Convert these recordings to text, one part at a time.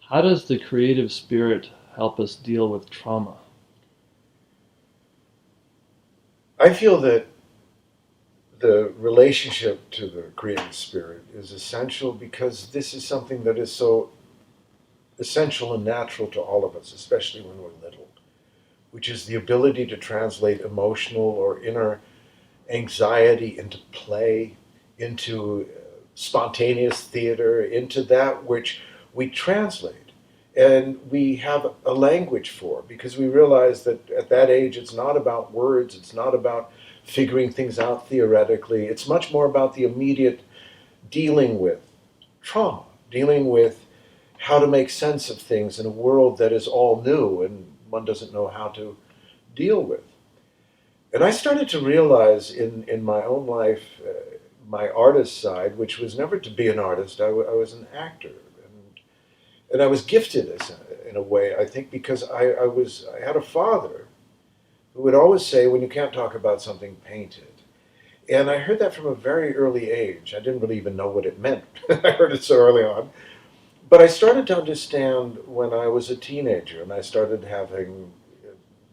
How does the creative spirit help us deal with trauma? I feel that the relationship to the creative spirit is essential because this is something that is so essential and natural to all of us, especially when we're little, which is the ability to translate emotional or inner anxiety into play, into spontaneous theater, into that which we translate. And we have a language for, because we realize that at that age it's not about words, it's not about figuring things out theoretically, it's much more about the immediate dealing with trauma, dealing with how to make sense of things in a world that is all new and one doesn't know how to deal with. And I started to realize in my own life, my artist side, which was never to be an artist, I was an actor. And I was gifted in a way, I think, because I had a father who would always say, when you can't talk about something, paint it. And I heard that from a very early age. I didn't really even know what it meant. I heard it so early on. But I started to understand when I was a teenager and I started having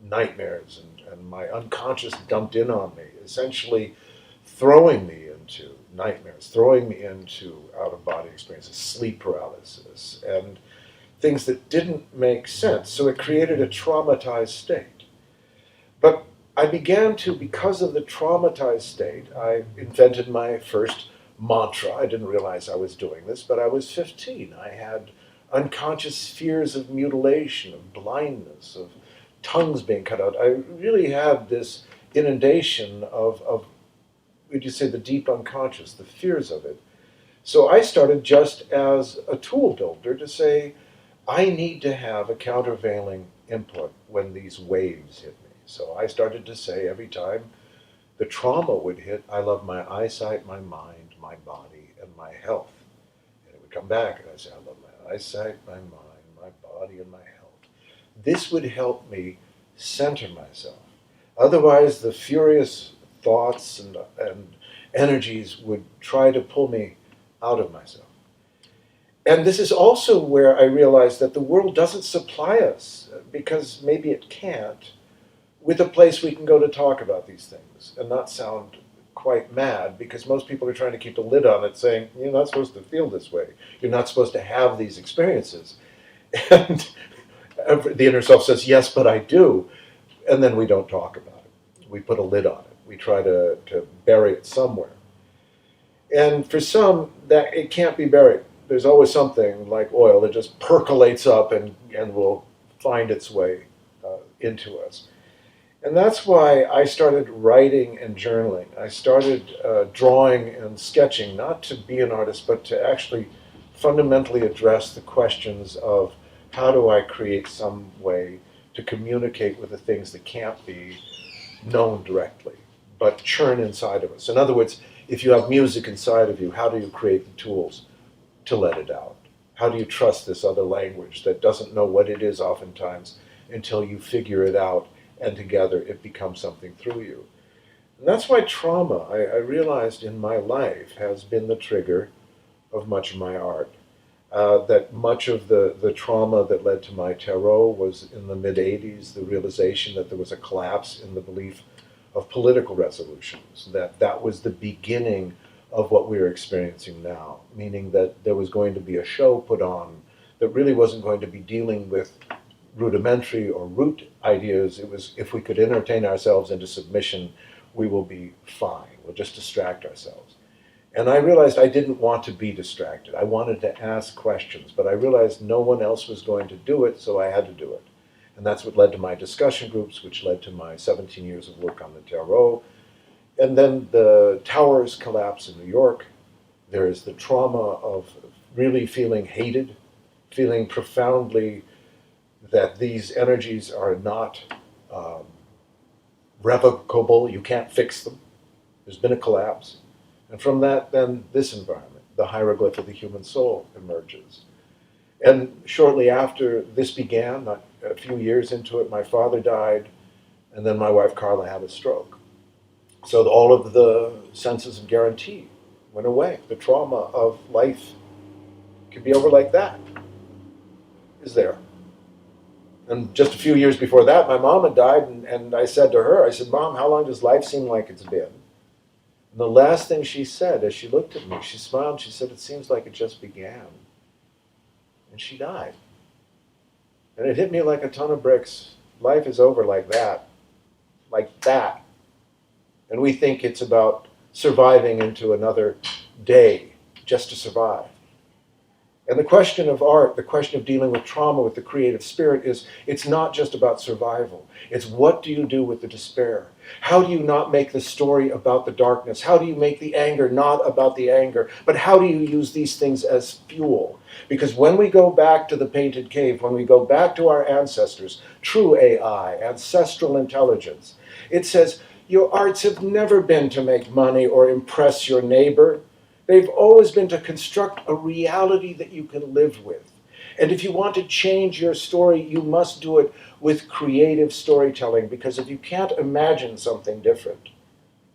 nightmares and my unconscious dumped in on me, essentially throwing me into nightmares, throwing me into out of body experiences, sleep paralysis, and things that didn't make sense. So it created a traumatized state. But I began to, because of the traumatized state, I invented my first mantra. I didn't realize I was doing this, but I was 15. I had unconscious fears of mutilation, of blindness, of tongues being cut out. I really had this inundation of would you say, the deep unconscious, the fears of it. So I started just as a tool builder to say, I need to have a countervailing input when these waves hit me. So I started to say every time the trauma would hit, I love my eyesight, my mind, my body, and my health. And it would come back and I'd say, I love my eyesight, my mind, my body, and my health. This would help me center myself. Otherwise, the furious thoughts and energies would try to pull me out of myself. And this is also where I realized that the world doesn't supply us, because maybe it can't, with a place we can go to talk about these things and not sound quite mad, because most people are trying to keep a lid on it, saying, you're not supposed to feel this way. You're not supposed to have these experiences. And the inner self says, yes, but I do. And then we don't talk about it. We put a lid on it. We try to bury it somewhere. And for some, that it can't be buried. There's always something like oil that just percolates up and will find its way into us. And that's why I started writing and journaling. I started drawing and sketching, not to be an artist, but to actually fundamentally address the questions of how do I create some way to communicate with the things that can't be known directly, but churn inside of us. In other words, if you have music inside of you, how do you create the tools to let it out? How do you trust this other language that doesn't know what it is oftentimes until you figure it out, and together it becomes something through you? And that's why trauma, I realized in my life, has been the trigger of much of my art. That much of the trauma that led to my tarot was in the mid-'80s, the realization that there was a collapse in the belief of political resolutions, that was the beginning of what we are experiencing now, meaning that there was going to be a show put on that really wasn't going to be dealing with rudimentary or root ideas. It was, if we could entertain ourselves into submission, we will be fine. We'll just distract ourselves. And I realized I didn't want to be distracted. I wanted to ask questions, but I realized no one else was going to do it, so I had to do it. And that's what led to my discussion groups, which led to my 17 years of work on the tarot. And then the towers collapse in New York. There is the trauma of really feeling hated, feeling profoundly that these energies are not revocable. You can't fix them. There's been a collapse. And from that, then this environment, the hieroglyph of the human soul, emerges. And shortly after this began, not a few years into it, my father died, and then my wife Carla had a stroke. So all of the senses of guarantee went away. The trauma of life could be over like that. is there. And just a few years before that, my mom had died, and I said to her, I said, Mom, how long does life seem like it's been? And the last thing she said, as she looked at me, she smiled, she said, it seems like it just began. And she died. And it hit me like a ton of bricks. Life is over like that. Like that. And we think it's about surviving into another day just to survive. And the question of art, the question of dealing with trauma with the creative spirit is, it's not just about survival. It's what do you do with the despair? How do you not make the story about the darkness? How do you make the anger not about the anger? But how do you use these things as fuel? Because when we go back to the painted cave, when we go back to our ancestors, true AI, ancestral intelligence, it says, your arts have never been to make money or impress your neighbor. They've always been to construct a reality that you can live with. And if you want to change your story, you must do it with creative storytelling, because if you can't imagine something different,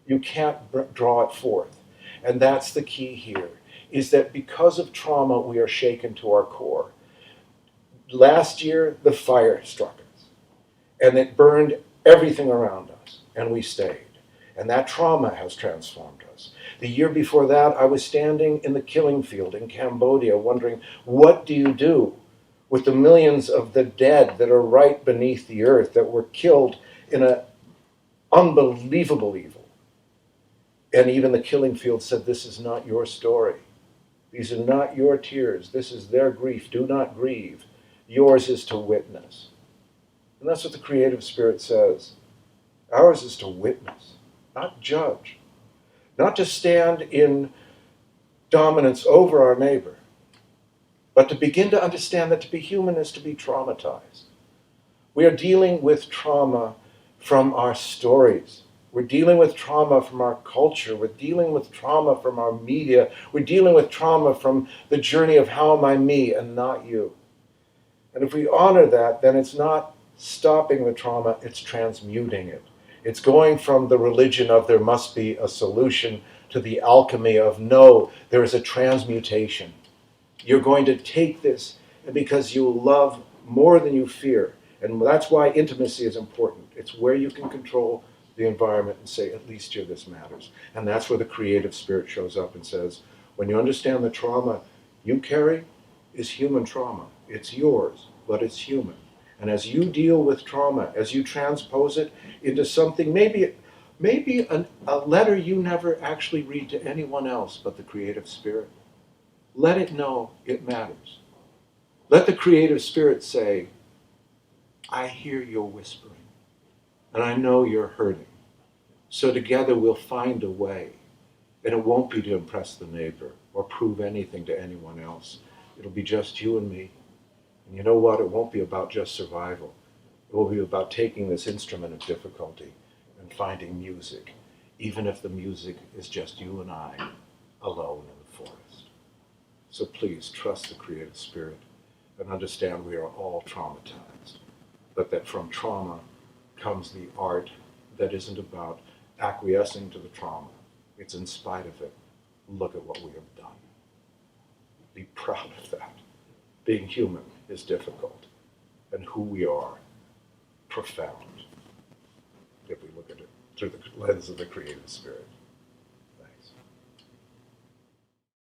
you can't draw it forth. And that's the key here, is that because of trauma, we are shaken to our core. Last year, the fire struck us, and it burned everything around us, and we stayed. And that trauma has transformed us. The year before that, I was standing in the killing field in Cambodia wondering, what do you do with the millions of the dead that are right beneath the earth, that were killed in an unbelievable evil? And even the killing field said, this is not your story. These are not your tears. This is their grief. Do not grieve. Yours is to witness. And that's what the creative spirit says. Ours is to witness, not judge. Not to stand in dominance over our neighbor, but to begin to understand that to be human is to be traumatized. We are dealing with trauma from our stories. We're dealing with trauma from our culture. We're dealing with trauma from our media. We're dealing with trauma from the journey of how am I me and not you. And if we honor that, then it's not stopping the trauma, it's transmuting it. It's going from the religion of there must be a solution to the alchemy of no, there is a transmutation. You're going to take this because you love more than you fear. And that's why intimacy is important. It's where you can control the environment and say, at least here this matters. And that's where the creative spirit shows up and says, when you understand the trauma you carry is human trauma. It's yours, but it's human. And as you deal with trauma, as you transpose it into something, maybe a letter you never actually read to anyone else but the creative spirit, let it know it matters. Let the creative spirit say, I hear your whispering, and I know you're hurting. So together we'll find a way. And it won't be to impress the neighbor or prove anything to anyone else. It'll be just you and me. And you know what? It won't be about just survival. It will be about taking this instrument of difficulty and finding music, even if the music is just you and I alone in the forest. So please trust the creative spirit and understand we are all traumatized, but that from trauma comes the art that isn't about acquiescing to the trauma. It's in spite of it. Look at what we have done. Be proud of that. Being human is difficult, and who we are, profound, if we look at it through the lens of the creative spirit.